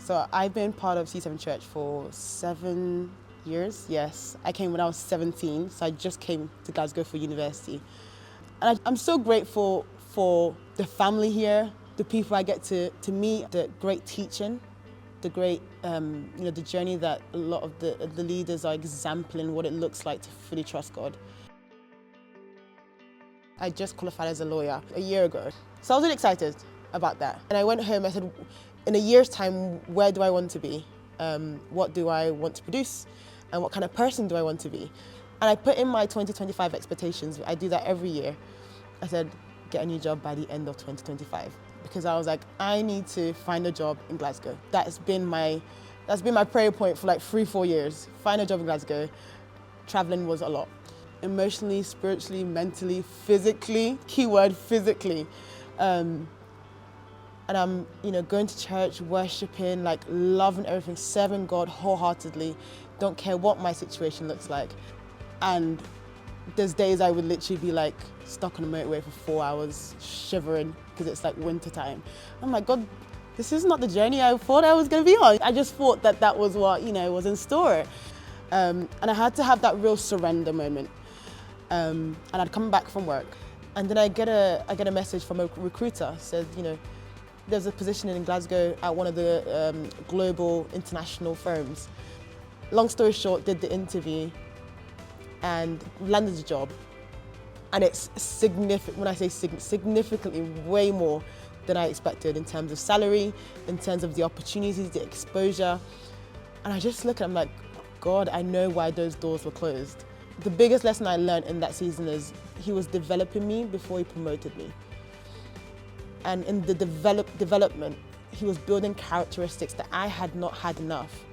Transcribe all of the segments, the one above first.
So I've been part of C7 Church for 7 years, yes. I came when I was 17, so I just came to Glasgow for university. And I'm so grateful for the family here, the people I get to meet, the great teaching, the great, the journey that a lot of the leaders are exempling what it looks like to fully trust God. I just qualified as a lawyer a year ago, so I was really excited about that. And I went home, I said, in a year's time, where do I want to be? What do I want to produce? And what kind of person do I want to be? And I put in my 2025 expectations. I do that every year. I said, get a new job by the end of 2025. Because I was like, I need to find a job in Glasgow. That's been my prayer point for like 3-4 years. Find a job in Glasgow. Traveling was a lot. Emotionally, spiritually, mentally, physically, keyword physically. And I'm, going to church, worshiping, like loving everything, serving God wholeheartedly. Don't care what my situation looks like. And there's days I would literally be like stuck on a motorway for 4 hours, shivering because it's like winter time. I'm like, God, this is not the journey I thought I was going to be on. I just thought that was what, was in store. And I had to have that real surrender moment. And I'd come back from work, and then I get a message from a recruiter. Said, there's a position in Glasgow at one of the global international firms. Long story short, did the interview and landed the job. And it's significant, when I say significantly way more than I expected in terms of salary, in terms of the opportunities, the exposure. And I just look at it, I'm like, God, I know why those doors were closed. The biggest lesson I learned in that season is he was developing me before he promoted me. And in the development, he was building characteristics that I had not had enough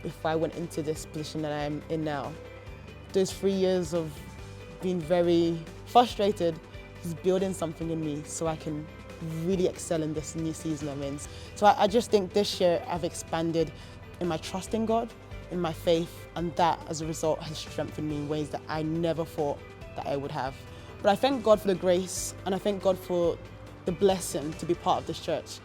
before I went into this position that I'm in now. Those 3 years of being very frustrated, he's building something in me so I can really excel in this new season I'm in. So I just think this year I've expanded in my trust in God, in my faith, and that as a result has strengthened me in ways that I never thought that I would have. But I thank God for the grace, and I thank God for the blessing to be part of this church.